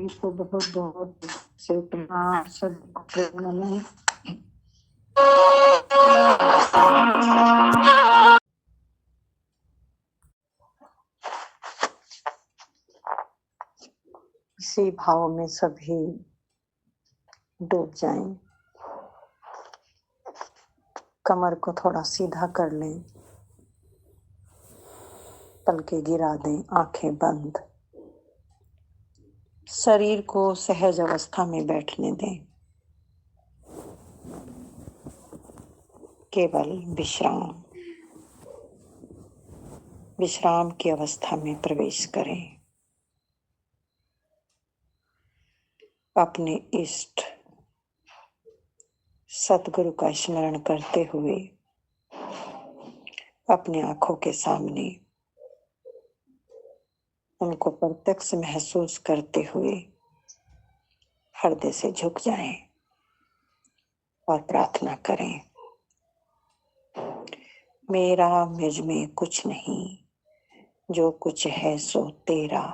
तो बहुत बहुत से प्रणाम नहीं। इसी भाव में सभी डूब जाएं। कमर को थोड़ा सीधा कर लें, पलके गिरा दें, आंखें बंद। शरीर को सहज अवस्था में बैठने दें। केवल विश्राम विश्राम की अवस्था में प्रवेश करें। अपने इष्ट सतगुरु का स्मरण करते हुए अपने आंखों के सामने उनको प्रत्यक्ष महसूस करते हुए हृदय से झुक जाएं और प्रार्थना करें। मेरा मुझ में कुछ नहीं, जो कुछ है सो तेरा,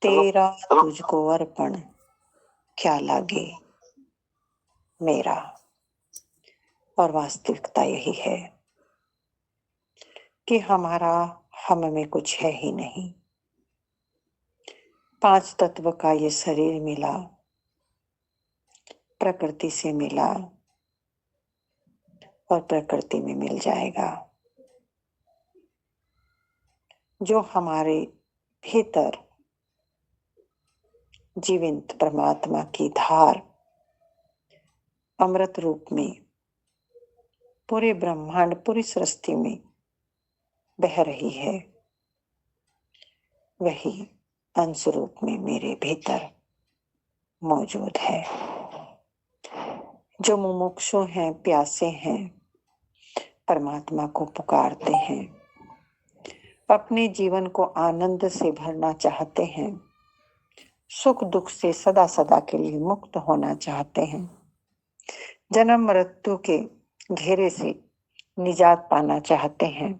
तेरा तुझको अर्पण, क्या लागे मेरा। और वास्तविकता यही है कि हमारा हम में कुछ है ही नहीं। 5 तत्व का ये शरीर मिला, प्रकृति से मिला और प्रकृति में मिल जाएगा। जो हमारे भीतर जीवंत परमात्मा की धार अमृत रूप में पूरे ब्रह्मांड, पूरी सृष्टि में बह रही है, वही अंश रूप में मेरे भीतर मौजूद है। जो मुमुक्षु हैं, प्यासे हैं, परमात्मा को पुकारते हैं, अपने जीवन को आनंद से भरना चाहते हैं, सुख दुख से सदा सदा के लिए मुक्त होना चाहते हैं, जन्म मृत्यु के घेरे से निजात पाना चाहते हैं,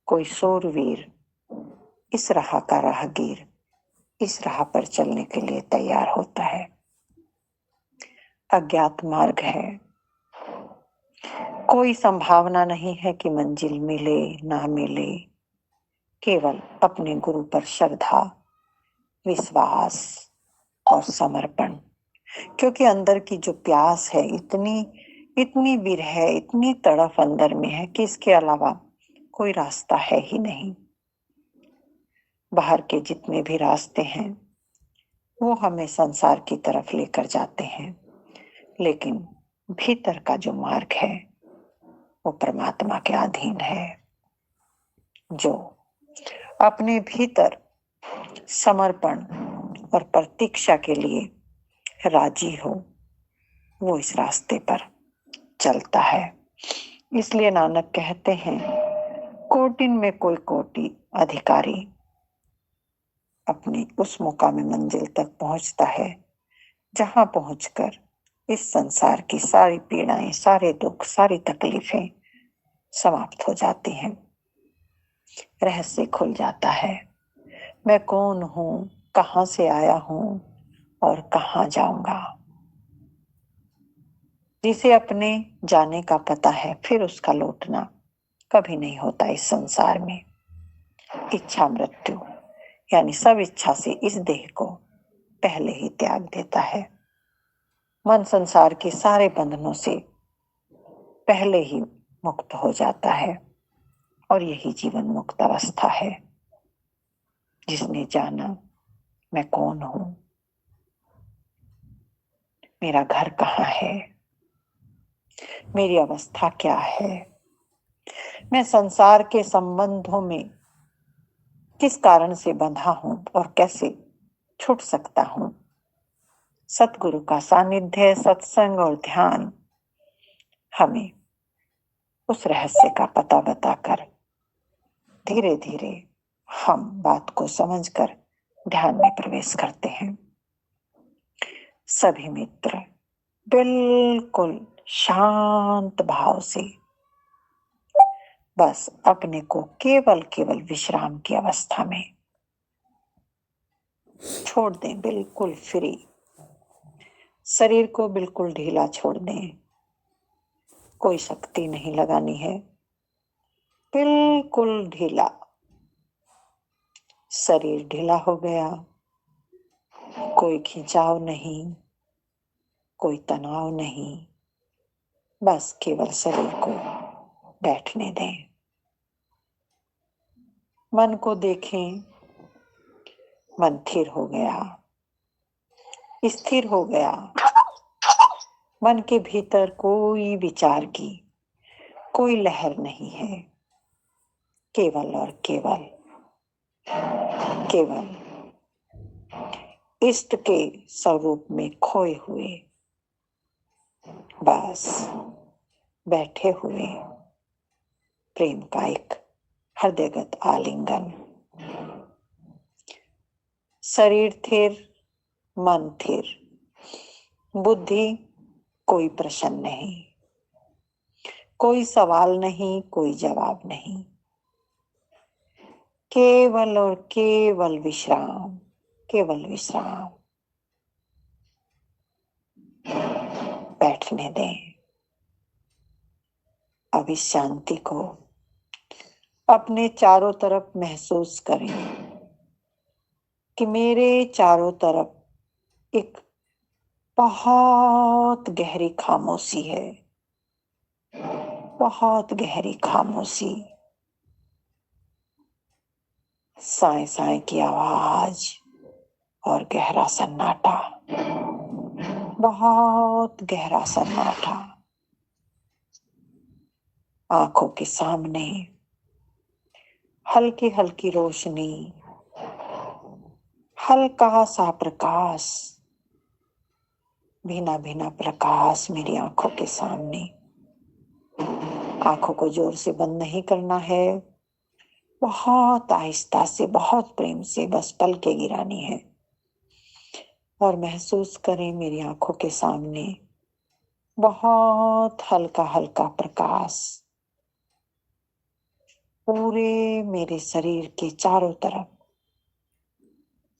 कोई शूरवीर इस राह का राहगीर इस राह पर चलने के लिए तैयार होता है। अज्ञात मार्ग है, कोई संभावना नहीं है कि मंजिल मिले ना मिले। केवल अपने गुरु पर श्रद्धा, विश्वास और समर्पण, क्योंकि अंदर की जो प्यास है इतनी विरह है, इतनी तड़फ अंदर में है कि इसके अलावा कोई रास्ता है ही नहीं। बाहर के जितने भी रास्ते हैं वो हमें संसार की तरफ लेकर जाते हैं, लेकिन भीतर का जो मार्ग है वो परमात्मा के अधीन है। जो अपने भीतर समर्पण और प्रतीक्षा के लिए राजी हो, वो इस रास्ते पर चलता है। इसलिए नानक कहते हैं, कोटिन में कोई कोटि अधिकारी अपनी उस मुकामी मंजिल तक पहुंचता है जहां पहुंचकर इस संसार की सारी पीड़ाएं, सारे दुख, सारी तकलीफें समाप्त हो जाती हैं। रहस्य खुल जाता है, मैं कौन हूं, कहां से आया हूं और कहां जाऊंगा। जिसे अपने जाने का पता है, फिर उसका लौटना कभी नहीं होता इस संसार में। इच्छा मृत्यु यानी सब इच्छा से इस देह को पहले ही त्याग देता है। मन संसार के सारे बंधनों से पहले ही मुक्त हो जाता है और यही जीवन मुक्त अवस्था है। जिसने जाना मैं कौन हूं, मेरा घर कहाँ है, मेरी अवस्था क्या है, मैं संसार के संबंधों में किस कारण से बंधा हूं और कैसे छूट सकता हूं। सतगुरु का सानिध्य, सत्संग और ध्यान हमें उस रहस्य का पता बताकर धीरे धीरे हम बात को समझकर ध्यान में प्रवेश करते हैं। सभी मित्र बिल्कुल शांत भाव से बस अपने को केवल विश्राम की अवस्था में छोड़ दें, बिल्कुल फ्री। शरीर को बिल्कुल ढीला छोड़ दें, कोई शक्ति नहीं लगानी है, बिल्कुल ढीला। शरीर ढीला हो गया, कोई खिंचाव नहीं, कोई तनाव नहीं, बस केवल शरीर को बैठने दें। मन को देखें, मन स्थिर हो गया, स्थिर हो गया। मन के भीतर कोई विचार की कोई लहर नहीं है, केवल और केवल केवल इष्ट के स्वरूप में खोए हुए, बस बैठे हुए प्रेम का एक हृदयगत आलिंगन। शरीर स्थिर, मन स्थिर, बुद्धि कोई प्रश्न नहीं, कोई सवाल नहीं, कोई जवाब नहीं, केवल और केवल विश्राम, केवल विश्राम। बैठने दें। अब इस शांति को अपने चारों तरफ महसूस करें कि मेरे चारों तरफ एक बहुत गहरी खामोशी है, बहुत गहरी खामोशी। साए साए की आवाज और गहरा सन्नाटा, बहुत गहरा सन्नाटा। आंखों के सामने हल्की हल्की रोशनी, हल्का सा प्रकाश, भीना भीना प्रकाश मेरी आंखों के सामने। आंखों को जोर से बंद नहीं करना है, बहुत आहिस्ता से, बहुत प्रेम से बस पलकें गिरानी है और महसूस करें मेरी आंखों के सामने बहुत हल्का हल्का प्रकाश पूरे मेरे शरीर के चारों तरफ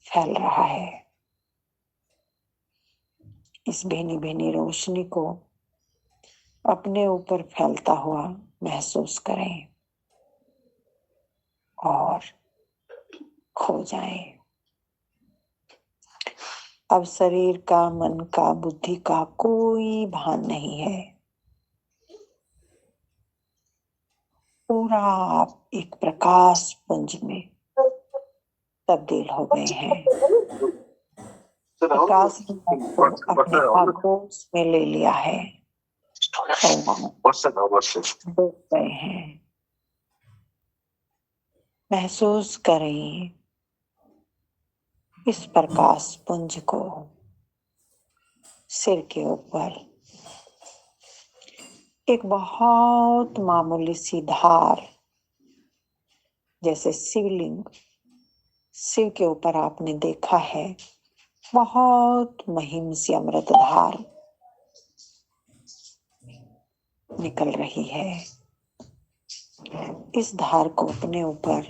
फैल रहा है। इस भीनी भीनी रोशनी को अपने ऊपर फैलता हुआ महसूस करें और खो जाएं। अब शरीर का, मन का, बुद्धि का कोई भान नहीं है। पूरा आप एक प्रकाश पुंज में तब्दील हो गए हैं। प्रकाश को अपने आगोश में ले लिया है डूब गए हैं। महसूस करें इस प्रकाश पुंज को सिर के ऊपर एक बहुत मामूली सी धार, जैसे शिवलिंग, शिव के ऊपर आपने देखा है बहुत महीन सी अमृत धार निकल रही है। इस धार को अपने ऊपर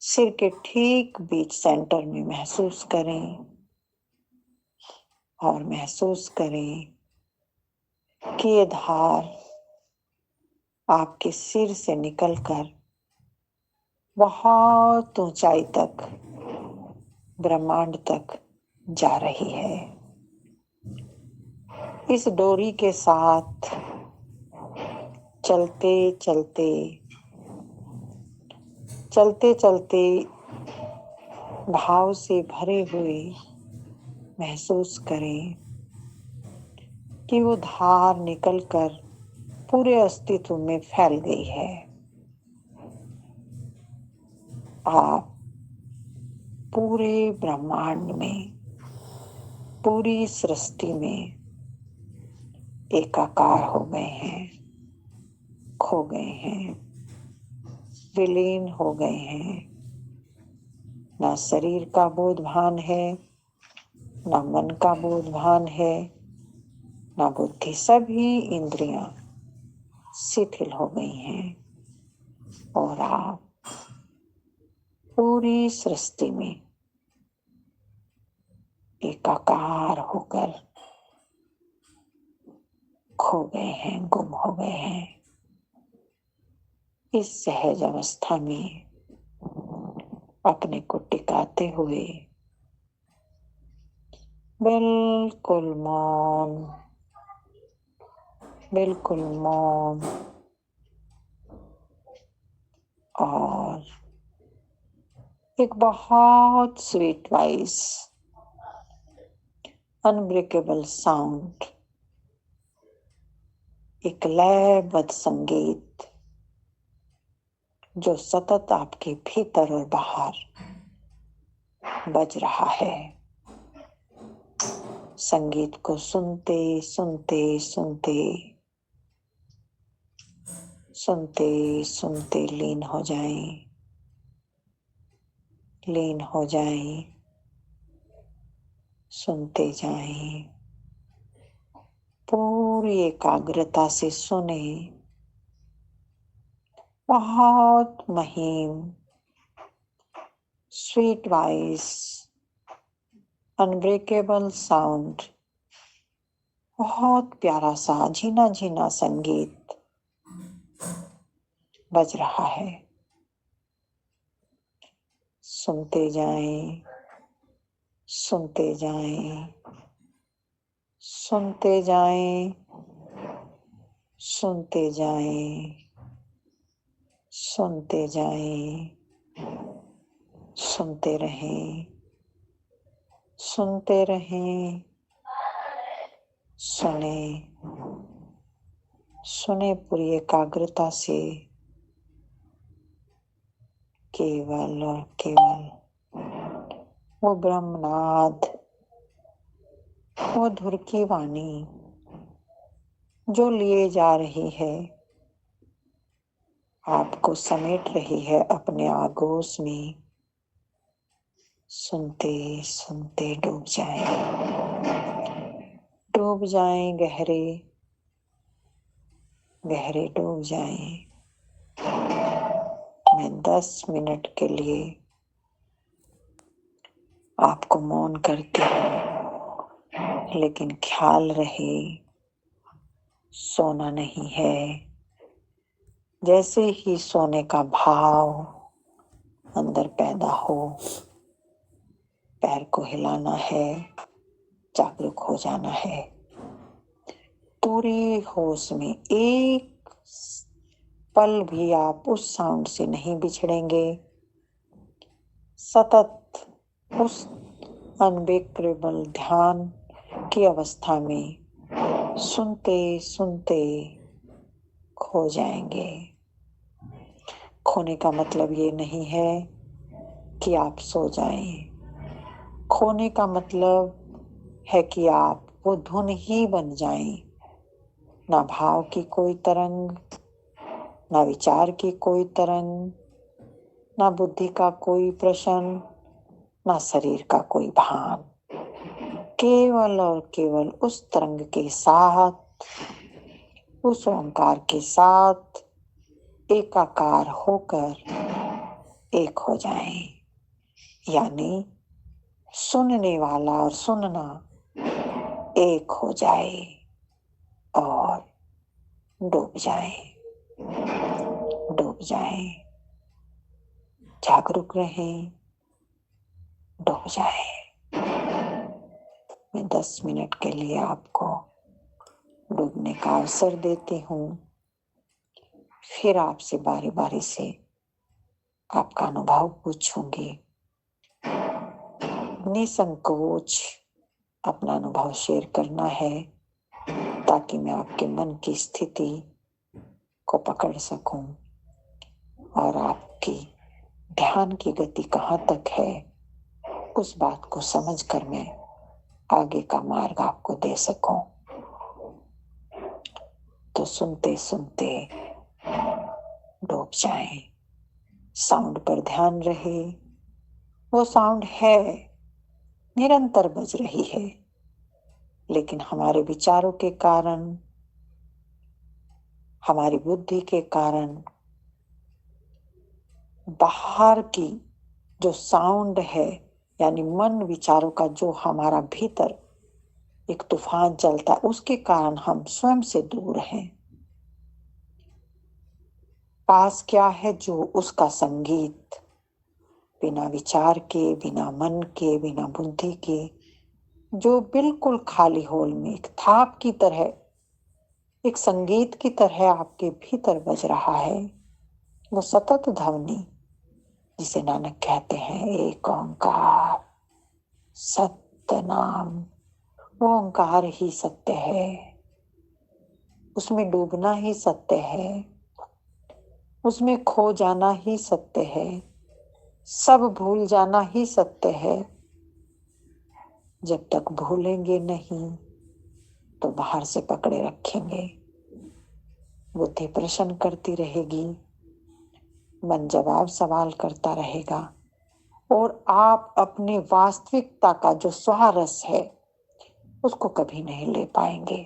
सिर के ठीक बीच सेंटर में महसूस करें और महसूस करें कि ये धार आपके सिर से निकलकर बहुत ऊंचाई तक, ब्रह्मांड तक जा रही है। इस डोरी के साथ चलते चलते चलते चलते भाव से भरे हुए महसूस करें कि वो धार निकलकर पूरे अस्तित्व में फैल गई है। आप पूरे ब्रह्मांड में, पूरी सृष्टि में एकाकार हो गए हैं, खो गए हैं, विलीन हो गए हैं। ना शरीर का बोध भान है, ना मन का बोध भान है, ना बुद्धि। सभी इंद्रियां शिथिल हो गई हैं और आप पूरी सृष्टि में एकाकार होकर खो गए हैं, गुम हो गए हैं। इस सहज अवस्था में अपने को टिकाते हुए बिल्कुल मौन, बिल्कुल मौन और एक बहुत स्वीट वॉइस, अनब्रेकेबल साउंड, एक लयबद्ध संगीत जो सतत आपके भीतर और बाहर बज रहा है। संगीत को सुनते सुनते सुनते सुनते सुनते लीन हो जाएं, लीन हो जाएं, सुनते जाएं, पूरी एकाग्रता से सुने। बहुत महीन स्वीट वॉइस, अनब्रेकेबल साउंड, बहुत प्यारा सा झीना झीना संगीत बज रहा है। सुनते जाएं, सुनते जाएं, सुनते जाएं, सुनते जाएं, सुनते जाएं, सुनते रहें, सुनते रहें, सुने, सुने पूरी एकाग्रता से, केवल और केवल वो ब्रह्मनाद, वो धुर की वाणी जो लिए जा रही है, आपको समेट रही है अपने आगोश में। सुनते सुनते डूब जाएं, डूब जाएं, गहरे गहरे डूब जाएं। मैं 10 मिनट के लिए आपको मौन करती हूँ, लेकिन ख्याल रहे सोना नहीं है। जैसे ही सोने का भाव अंदर पैदा हो, पैर को हिलाना है, जागरूक हो जाना है। पूरी होश में एक पल भी आप उस साउंड से नहीं बिछड़ेंगे। सतत उस अनब्रेकेबल ध्यान की अवस्था में सुनते सुनते खो जाएंगे। खोने का मतलब ये नहीं है कि आप सो जाएं। खोने का मतलब है कि आप वो धुन ही बन जाएं। ना भाव की कोई तरंग, ना विचार की कोई तरंग, ना बुद्धि का कोई प्रश्न, ना शरीर का कोई भान। केवल और केवल उस तरंग के साथ, उस ओंकार के साथ एकाकार होकर एक हो जाएं। यानी सुनने वाला और सुनना एक हो जाए और डूब जाए, डूब जाए। जागरूक रहें, डूब जाए। मैं 10 मिनट के लिए आपको डूबने का अवसर देती हूँ। फिर आपसे बारी बारी से आपका अनुभव पूछूंगी। निसंकोच अपना अनुभव शेयर करना है, ताकि मैं आपके मन की स्थिति को पकड़ सकूं और आपकी ध्यान की गति कहाँ तक है, उस बात को समझकर मैं आगे का मार्ग आपको दे सकूं। तो सुनते सुनते डूब जाएं। साउंड पर ध्यान रहे। वो साउंड है, निरंतर बज रही है, लेकिन हमारे विचारों के कारण, हमारी बुद्धि के कारण बाहर की जो साउंड है यानी मन विचारों का जो हमारा भीतर एक तूफान चलता है, उसके कारण हम स्वयं से दूर हैं। पास क्या है? जो उसका संगीत, बिना विचार के, बिना मन के, बिना बुद्धि के, जो बिल्कुल खाली होल में एक थाप की तरह, एक संगीत की तरह आपके भीतर बज रहा है, वो सतत ध्वनि, जिसे नानक कहते हैं एक ओंकार सत्य नाम। वो ओंकार ही सत्य है, उसमें डूबना ही सत्य है, उसमें खो जाना ही सत्य है, सब भूल जाना ही सत्य है। जब तक भूलेंगे नहीं तो बाहर से पकड़े रखेंगे, बुद्धि प्रश्न करती रहेगी, मन जवाब सवाल करता रहेगा, और आप अपनी वास्तविकता का जो स्वारस है उसको कभी नहीं ले पाएंगे।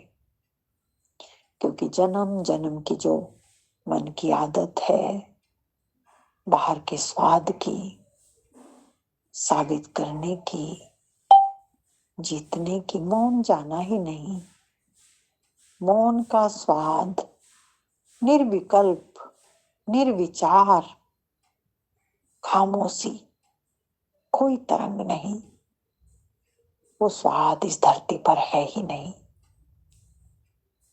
क्योंकि जन्म जन्म की जो मन की आदत है बाहर के स्वाद की, साबित करने की, जीतने की, मौन जाना ही नहीं। मौन का स्वाद, निर्विकल्प, निर्विचार, खामोशी, कोई तरंग नहीं, वो स्वाद इस धरती पर है ही नहीं।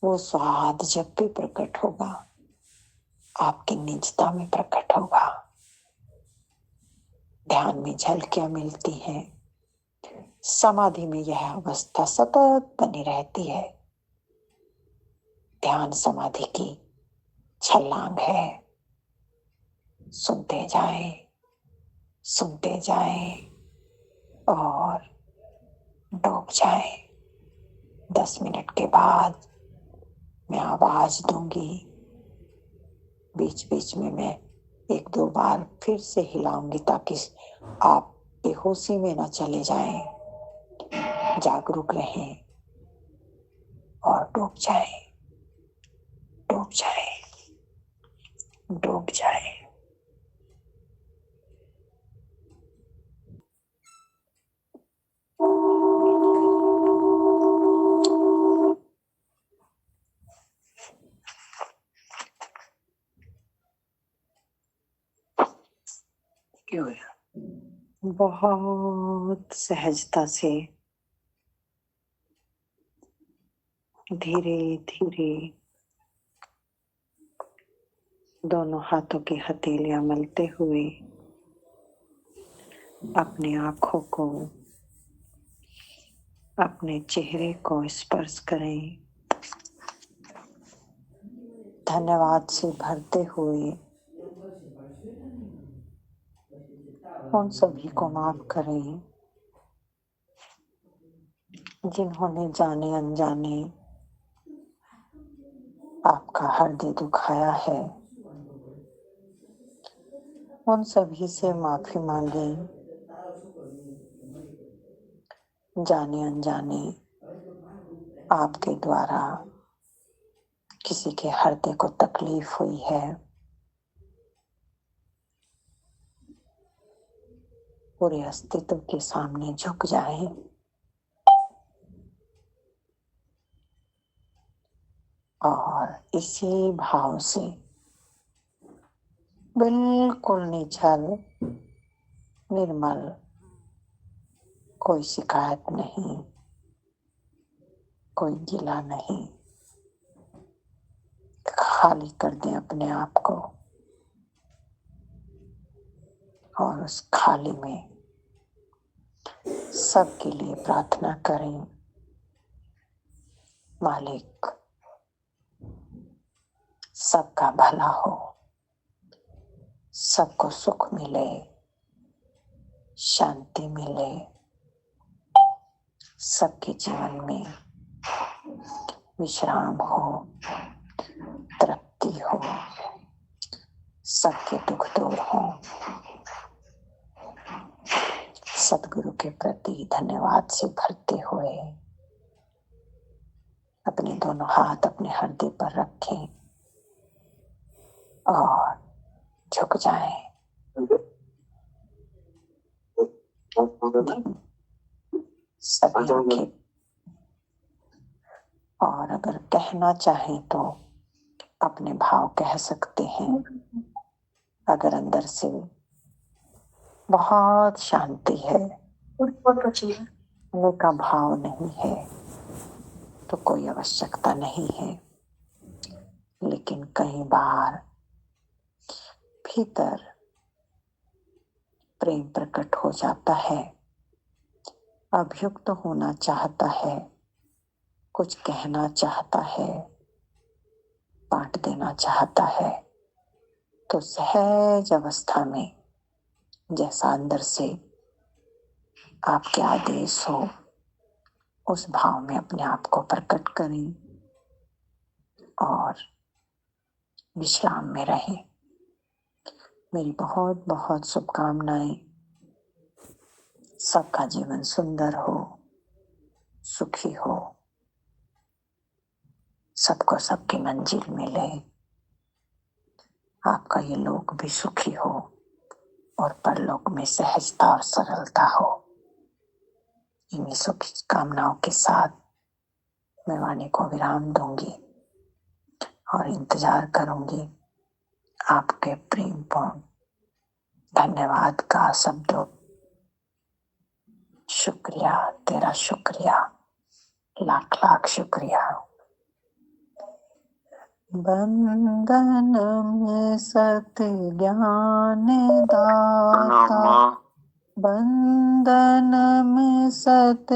वो स्वाद जब भी प्रकट होगा आपकी निजता में प्रकट होगा। ध्यान में झलकियां मिलती हैं, समाधि में यह अवस्था सतत बनी रहती है। ध्यान समाधि की छलांग है। सुनते जाएं, सुनते जाएं और डूब जाएं। 10 मिनट के बाद मैं आवाज दूंगी, बीच बीच में मैं 1-2 बार फिर से हिलाऊंगी ताकि आप बेहोशी में न चले जाएं, जागरूक रहें और डूब जाएं, डूब जाएं, डूब जाएं। बहुत सहजता से धीरे धीरे दोनों हाथों की हथेलियां मलते हुए अपनी आंखों को, अपने चेहरे को स्पर्श करें। धन्यवाद से भरते हुए उन सभी को माफ करें जिन्होंने जाने अनजाने आपका हृदय दुखाया है। उन सभी से माफी मांगे, जाने अनजाने आपके द्वारा किसी के हृदय को तकलीफ हुई है। पूरे अस्तित्व के सामने झुक जाएं और इसी भाव से बिल्कुल निश्चल, निर्मल, कोई शिकायत नहीं, कोई गिला नहीं, खाली कर दें अपने आप को और उस खाली में सबके लिए प्रार्थना करें। मालिक, सबका भला हो, सबको सुख मिले, शांति मिले, सबके जीवन में विश्राम हो, तृप्ति हो, सबके दुख दूर हो। सदगुरु के प्रति धन्यवाद से भरते हुए अपने दोनों हाथ अपने हृदय पर रखें और झुक जाएं। सभी आंखें, और अगर कहना चाहें तो अपने भाव कह सकते हैं। अगर अंदर से बहुत शांति है, कहने का भाव नहीं है, तो कोई आवश्यकता नहीं है। लेकिन कई बार भीतर प्रेम प्रकट हो जाता है, अभियुक्त होना चाहता है, कुछ कहना चाहता है, बांट देना चाहता है, तो सहज अवस्था में जैसा अंदर से आपके आदेश हो, उस भाव में अपने आप को प्रकट करें और विश्राम में रहें। मेरी बहुत बहुत शुभकामनाएं। सबका जीवन सुंदर हो, सुखी हो, सबको सबकी मंजिल मिले, आपका ये लोक भी सुखी हो और परलोक में सहजता और सरलता हो। इन्हीं सुखी कामनाओं के साथ मैं वाणी को विराम दूंगी और इंतजार करूंगी आपके प्रेमपूर्ण धन्यवाद का शब्दों। शुक्रिया, तेरा शुक्रिया, लाख लाख शुक्रिया। बंदनम सत ज्ञान दाता, बंदनम सत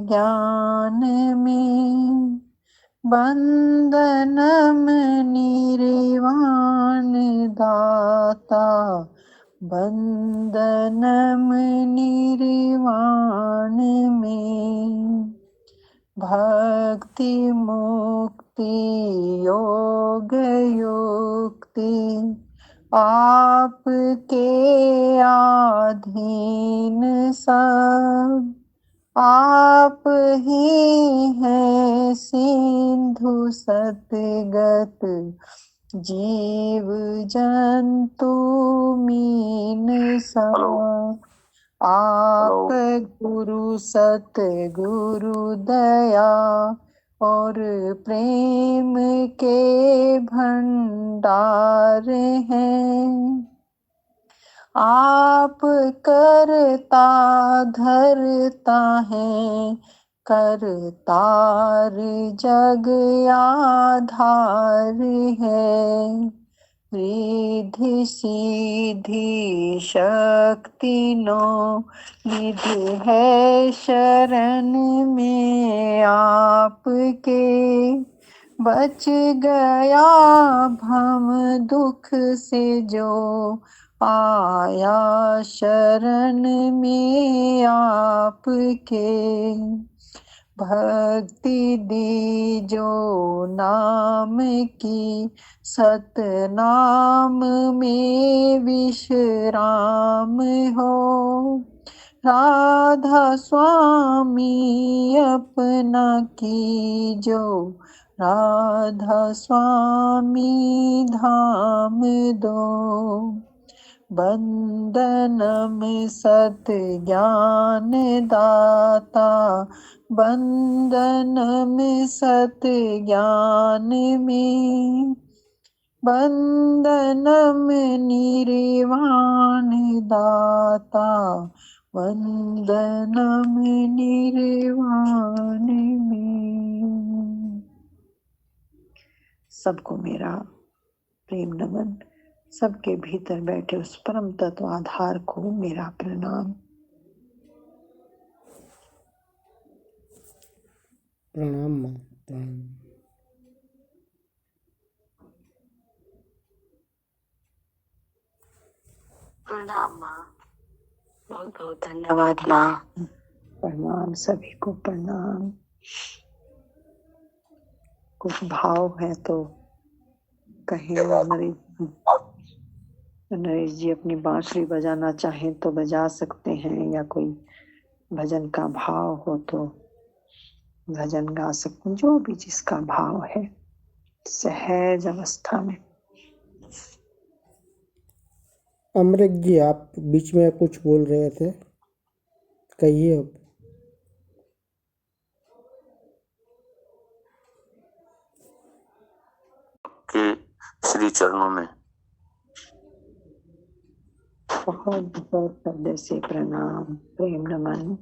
ज्ञान में, बंदनम निर्वाण दाता, बंदनम निर्वाण में, भक्ति मुक्ति योग युक्ति आपके अधीन सब, आप ही हैं सिंधु सतगत, जीव जंतु मीन सब। आप गुरु सत गुरु दया और प्रेम के भंडार हैं। आप करता धरता है, करतार जग आधार है। रिद्धि सीधी शक्ति नो निधि है शरण में आपके, बच गया भम दुख से जो आया शरण में आपके। भक्ति दी जो नाम की, सतनाम में विश्राम हो। राधा स्वामी अपना की जो, राधा स्वामी धाम दो। बंदनम सत ज्ञान दाता, बंदनम सत ज्ञान में, बंदनम निर्वाण दाता, वंदनम निर्वाण में। सबको मेरा प्रेम नमन, सबके भीतर बैठे उस परम तत्व आधार को मेरा प्रणाम। प्रणाम माँ, प्रणाम। प्रणाम माँ, बहुत बहुत धन्यवाद माँ। प्रणाम, सभी को प्रणाम। कुछ भाव है तो कहीं नरेश जी अपनी बांसुरी बजाना चाहें तो बजा सकते हैं, या कोई भजन का भाव हो तो भजन गा सकते हैं, जो भी जिसका भाव है सहज अवस्था में। अमृत जी, आप बीच में कुछ बोल रहे थे। कहिए अब। के श्री चरणों में बहुत बहुत हृदय से प्रणाम, प्रेम नमन।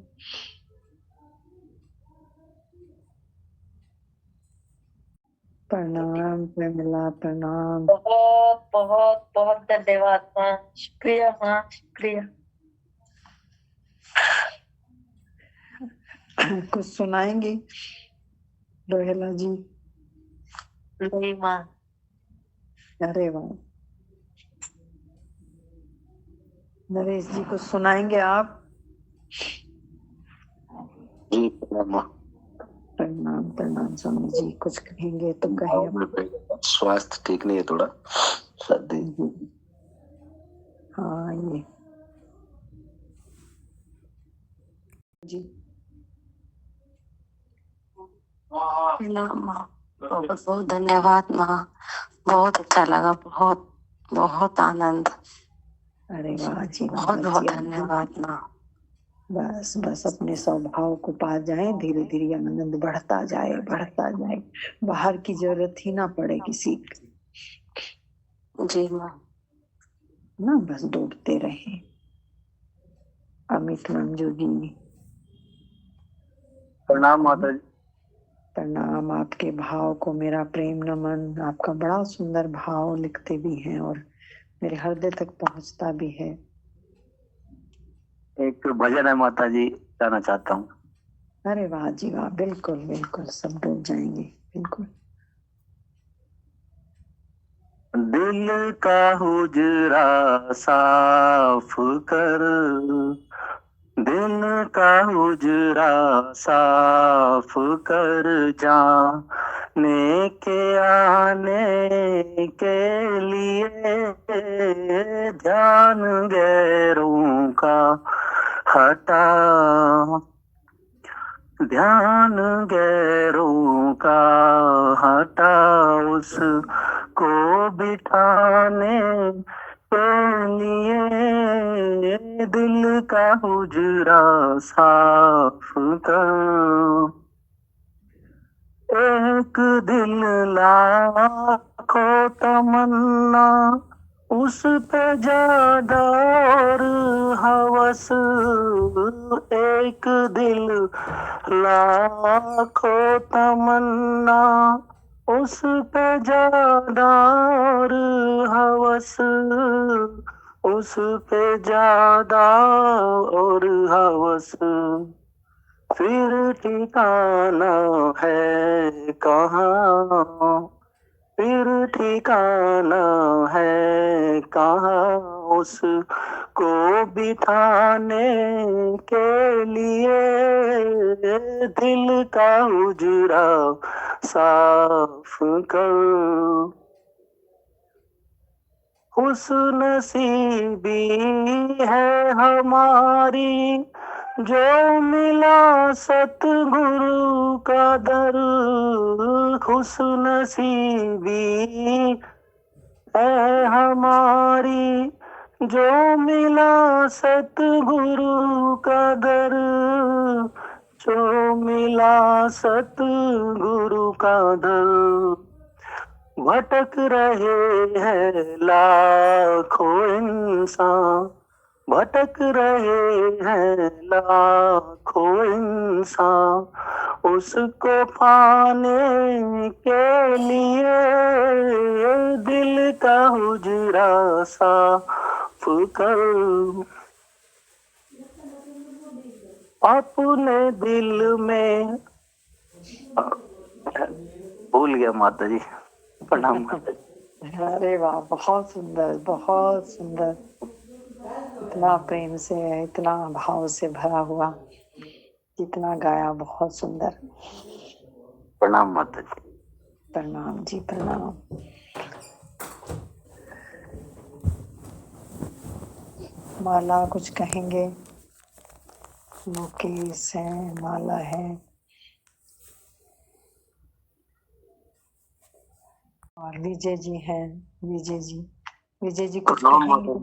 प्रणाम प्रेमिला, प्रणाम। बहुत बहुत बहुत धन्यवाद माँ, शुक्रिया माँ, शुक्रिया। कुछ सुनाएंगी रोहेला जी? नहीं माँ। अरे वाह। नरेश जी कुछ सुनाएंगे आप? जी प्रणाम। प्रणाम प्रणाम। स्वामी जी कुछ कहेंगे तो कहिए। स्वास्थ्य ठीक नहीं है, थोड़ा सर्दी। हाँ ये जी। प्रणाम माँ, बहुत बहुत धन्यवाद माँ, बहुत अच्छा लगा, बहुत बहुत आनंद। अरे वाह जी, बहुत बहुत धन्यवाद माँ। बस बस अपने स्वभाव को पा जाए, धीरे धीरे आनंद बढ़ता जाए, बढ़ता जाए। बाहर की जरूरत ही ना पड़े किसी जी माँ। ना, बस डूबते रहे। अमित मंजू जी प्रणाम माता जी। प्रणाम। आपके भाव को मेरा प्रेम नमन। आपका बड़ा सुंदर भाव लिखते भी हैं और मेरे हृदय तक पहुंचता भी है। एक भजन है माता जी, गाना चाहता हूँ। अरे वाह जी वाह, बिल्कुल बिल्कुल, सब डूब जाएंगे बिल्कुल। दिल का हुजरा साफ कर, दिल का हुजरा साफ कर, जाने के आने के लिए ध्यान गैरों का हटा, ध्यान गैरों का हटा, उसको बिठाने के लिए दिल का हुजरा साफ कर। एक दिल लाखों तमन्ना, उस पे ज्यादा और हवस, एक दिल लाखों तमन्ना, उस पे ज्यादा और हवस, उस पे ज्यादा और हवस, फिर ठिकाना है कहाँ, फिर ठिकाना है कहाँ, उसको बिठाने के लिए दिल का हुजरा साफ कर। खुशनसीबी है हमारी जो मिला सतगुरु का दर, खुशनसीबी है हमारी जो मिला सतगुरु का दर, जो मिला सतगुरु का दर। भटक रहे हैं लाखों इंसान, भटक रहे हैं लाखों इंसान, उसको पाने के लिए दिल का हुजरा साफ कर। अपने दिल में भूल गया माता जी, प्रणाम माता जी। अरे वाह, बहुत सुंदर, बहुत सुंदर। इतना प्रेम से, इतना भाव से भरा हुआ, जितना गाया, बहुत सुंदर। प्रणाम माता जी। प्रणाम जी, प्रणाम। माला कुछ कहेंगे? मुकेश है, माला है और विजय जी हैं। विजय जी, विजय जी कुछ कहेंगे?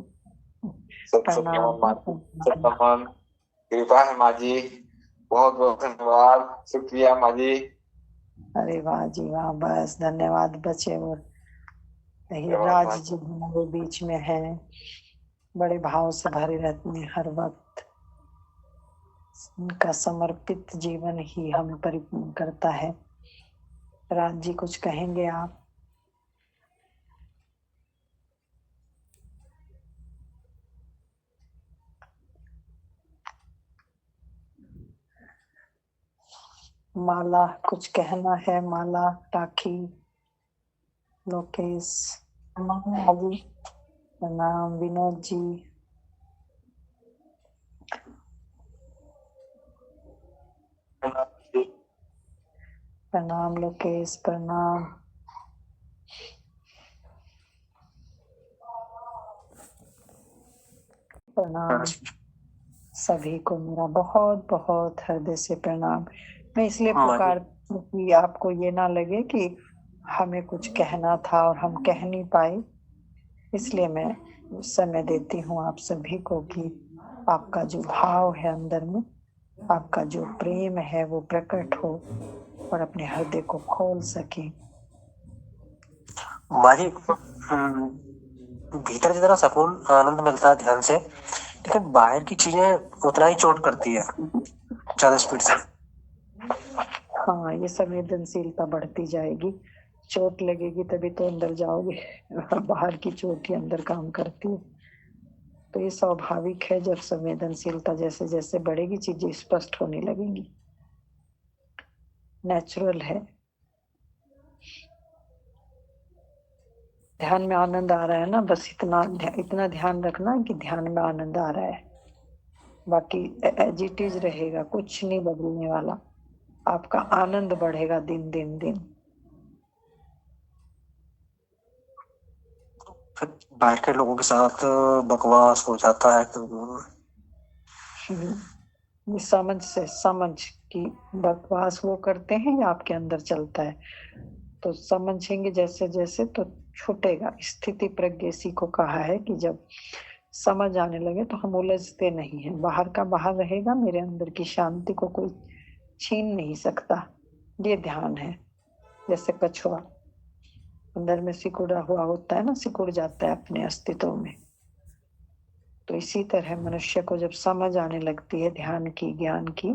प्रणाम। कृपा है माँ जी, बहुत बहुत धन्यवाद, शुक्रिया माँ जी। अरे वाह जी वाह, बस धन्यवाद बचे। और यही राज जी हमारे बीच में है, बड़े भाव से भरे रहते हैं हर वक्त। उनका समर्पित जीवन ही हमें परिपूर्ण करता है। राज जी कुछ कहेंगे आप? माला कुछ कहना है? माला, टाखी, लोकेश? प्रणाम जी। प्रणाम विनोद जी। प्रणाम लोकेश, प्रणाम। प्रणाम सभी को, मेरा बहुत बहुत हृदय से प्रणाम। मैं इसलिए पुकारती हूँ कि आपको ये ना लगे कि हमें कुछ कहना था और हम कह नहीं पाए, इसलिए मैं समय देती हूँ आप सभी को कि आपका जो भाव है अंदर में, आपका जो प्रेम है वो प्रकट हो और अपने हृदय को खोल सके। माही भीतर जितना सुकून आनंद मिलता है ध्यान से, लेकिन बाहर की चीजें उतना ही चोट करती है ज्यादा स्पीड से। हाँ, ये संवेदनशीलता बढ़ती जाएगी, चोट लगेगी तभी तो अंदर जाओगे। बाहर की चोट ही अंदर काम करती है। तो ये स्वाभाविक है, जब संवेदनशीलता जैसे जैसे बढ़ेगी चीजें स्पष्ट होने लगेंगी, नेचुरल है। ध्यान में आनंद आ रहा है ना, बस इतना ध्यान रखना कि ध्यान में आनंद आ रहा है, बाकी एज इट इज रहेगा, कुछ नहीं बदलने वाला। आपका आनंद बढ़ेगा दिन दिन दिन। फिर बाहर के लोगों के साथ बकवास हो जाता है ये समझ कि बकवास वो करते हैं या आपके अंदर चलता है, तो समझेंगे जैसे जैसे तो छूटेगा। स्थिति प्रज्ञ इसी को कहा है कि जब समझ आने लगे तो हम उलझते नहीं हैं। बाहर का बाहर रहेगा, मेरे अंदर की शांति को कोई छीन नहीं सकता। ये ध्यान है। जैसे कछुआ अंदर में सिकुड़ा हुआ होता है ना, सिकुड़ जाता है अपने अस्तित्व में, तो इसी तरह मनुष्य को जब समझ आने लगती है ध्यान की, ज्ञान की,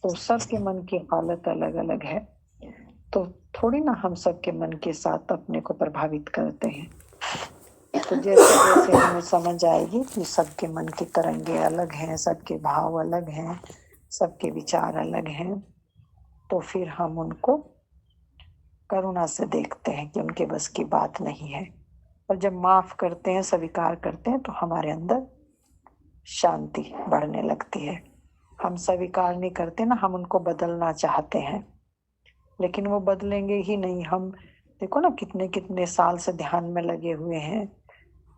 तो सबके मन की हालत अलग अलग है, तो थोड़ी ना हम सबके मन के साथ अपने को प्रभावित करते हैं। तो जैसे जैसे हमें समझ आएगी कि सबके मन की तरंगे अलग हैं, सबके भाव अलग हैं, सबके विचार अलग हैं, तो फिर हम उनको करुणा से देखते हैं कि उनके बस की बात नहीं है। और जब माफ करते हैं, स्वीकार करते हैं, तो हमारे अंदर शांति बढ़ने लगती है। हम स्वीकार नहीं करते ना, हम उनको बदलना चाहते हैं, लेकिन वो बदलेंगे ही नहीं। हम देखो ना, कितने कितने साल से ध्यान में लगे हुए हैं,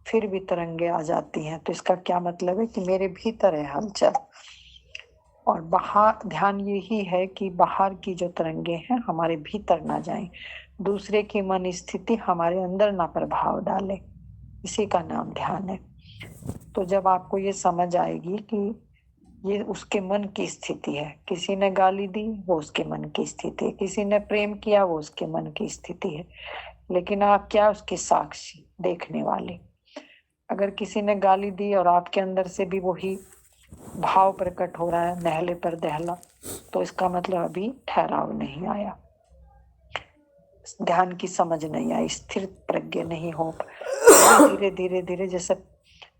फिर भी तरंगे आ जाती हैं, तो इसका क्या मतलब है कि मेरे भीतर है हलचल। और बाहर ध्यान यही है कि बाहर की जो तरंगे हैं हमारे भीतर ना जाएं, दूसरे की मन स्थिति हमारे अंदर ना प्रभाव डाले, इसी का नाम ध्यान है। तो जब आपको ये समझ आएगी कि ये उसके मन की स्थिति है, किसी ने गाली दी वो उसके मन की स्थिति है, किसी ने प्रेम किया वो उसके मन की स्थिति है, लेकिन आप क्या, उसके साक्षी, देखने वाले। अगर किसी ने गाली दी और आपके अंदर से भी वही भाव प्रकट हो रहा है, नहले पर दहला, तो इसका मतलब अभी ठहराव नहीं आया, ध्यान की समझ नहीं आई, स्थिर प्रज्ञ नहीं हो। धीरे धीरे धीरे जैसे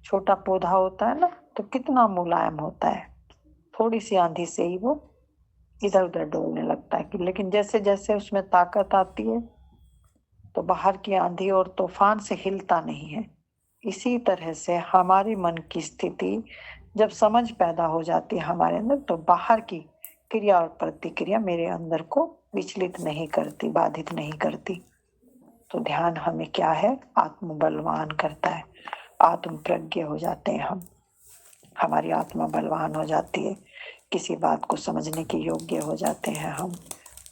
छोटा पौधा होता है ना, तो कितना मुलायम होता है, थोड़ी सी आंधी से ही वो इधर उधर डोलने लगता है। लेकिन जैसे जैसे उसमें ताकत आती है तो बाहर की आंधी और तूफान से हिलता नहीं है। इसी तरह से हमारे मन की स्थिति जब समझ पैदा हो जाती है हमारे अंदर, तो बाहर की क्रिया और प्रतिक्रिया मेरे अंदर को विचलित नहीं करती, बाधित नहीं करती। तो ध्यान हमें क्या है, आत्म बलवान करता है, आत्म प्रज्ञ हो जाते हैं हम, हमारी आत्मा बलवान हो जाती है, किसी बात को समझने के योग्य हो जाते हैं हम,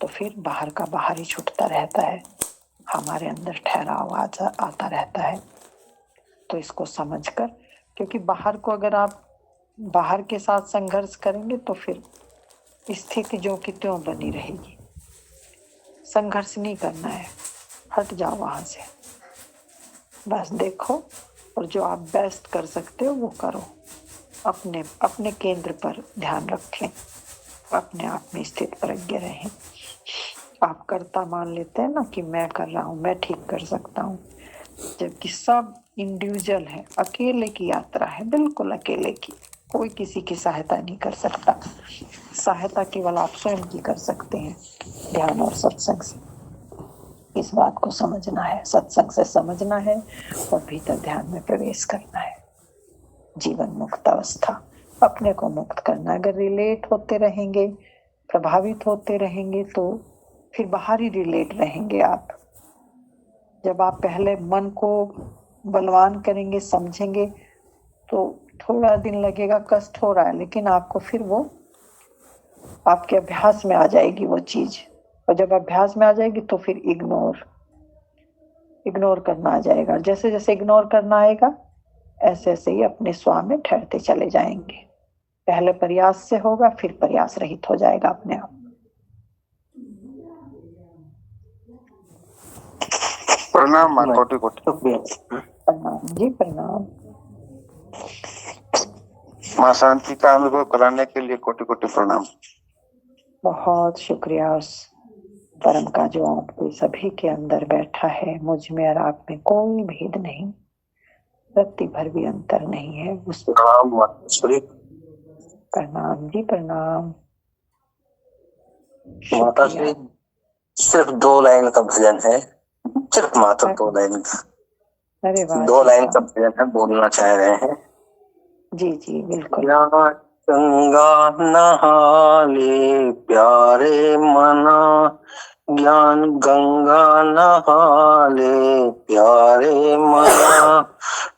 तो फिर बाहर का बाहर ही छूटता रहता है, हमारे अंदर ठहराव आता रहता है। तो इसको समझकर, क्योंकि बाहर को अगर आप बाहर के साथ संघर्ष करेंगे तो फिर स्थिति जो की त्यों बनी रहेगी। संघर्ष नहीं करना है, हट जाओ वहां से, बस देखो और जो आप बेस्ट कर सकते हो वो करो। अपने अपने केंद्र पर ध्यान रखें, अपने आप में स्थित प्रज्ञ रहें। आप कर्ता मान लेते हैं ना कि मैं कर रहा हूँ, मैं ठीक कर सकता हूँ, जबकि सब इंडिविजुअल है, अकेले की यात्रा है, बिल्कुल अकेले की। कोई किसी की सहायता नहीं कर सकता, सहायता केवल आप स्वयं की कर सकते हैं ध्यान और सत्संग से। इस बात को समझना है, सत्संग से समझना है और भीतर ध्यान में प्रवेश करना है। जीवन मुक्त अवस्था, अपने को मुक्त करना। अगर रिलेट होते रहेंगे, प्रभावित होते रहेंगे तो फिर बाहर ही रिलेट रहेंगे आप। जब आप पहले मन को बलवान करेंगे, समझेंगे, तो थोड़ा दिन लगेगा, कष्ट हो रहा है, लेकिन आपको फिर वो आपके अभ्यास में आ जाएगी वो चीज। और जब अभ्यास में आ जाएगी तो फिर इग्नोर करना आ जाएगा। जैसे जैसे इग्नोर करना आएगा ऐसे ऐसे ही अपने स्व में ठहरते चले जाएंगे। पहले प्रयास से होगा, फिर प्रयास रहित हो जाएगा अपने आप। प्रणाम माँ, कोटि कोटि प्रणाम जी, प्रणाम। माँ, शांति का अनुभव कराने के लिए कोटि कोटि प्रणाम। बहुत शुक्रिया उस परम का जो आपके सभी के अंदर बैठा है। मुझ में और आप में कोई भेद नहीं, रत्ती भर भी अंतर नहीं है। उस प्रणाम प्रणाम जी, प्रणाम। माता श्री, सिर्फ 2 लाइन का भजन है, सिर्फ मात्र 2 लाइन का। अरे वाह, 2 लाइन का भजन है, बोलना चाह रहे हैं। जी जी बिल्कुल। गंगा नहाले प्यारे मना, ज्ञान गंगा नहाले प्यारे मना,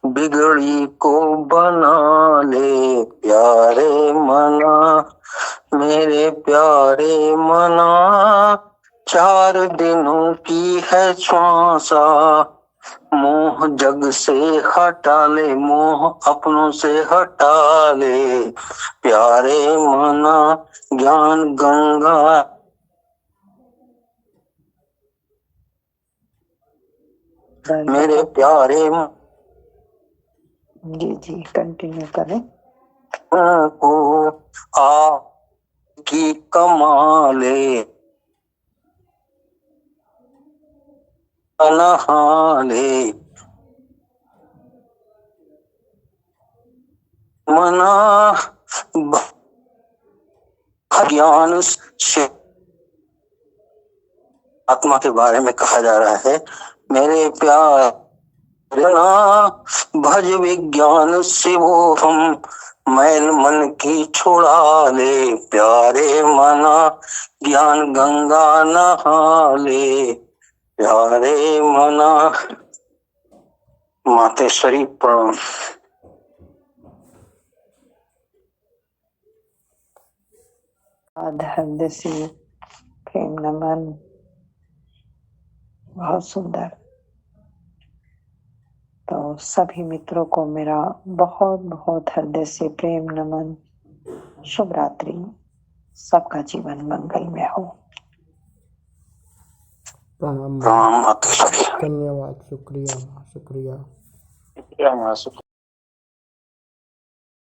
बिगड़ी को बना ले प्यारे मना, मेरे प्यारे मना, 4 दिनों की है श्वासा, मोह जग से हटा ले, मोह अपनों से हटा ले प्यारे मना, ज्ञान गंगा। मेरे प्यारे जी जी कंटिन्यू करें। को आ की कमाले नहाले मना, ज्ञान से आत्मा के बारे में कहा जा रहा है। मेरे प्यार भज विज्ञान से वो हम, मैल मन की छुड़ा ले प्यारे मना, ज्ञान गंगा नहा ले प्यारे मना। मातेश्वरी प्रणाम। हृदय से प्रेम नमन, बहुत सुंदर। तो सभी मित्रों को मेरा बहुत बहुत हृदय से प्रेम नमन, शुभ रात्रि। सबका जीवन मंगलमय हो। प्रणाम। प्रणाम मातेश्वरी। धन्यवाद, शुक्रिया शुक्रिया। शुक्रिया माँ, शुक्रिया।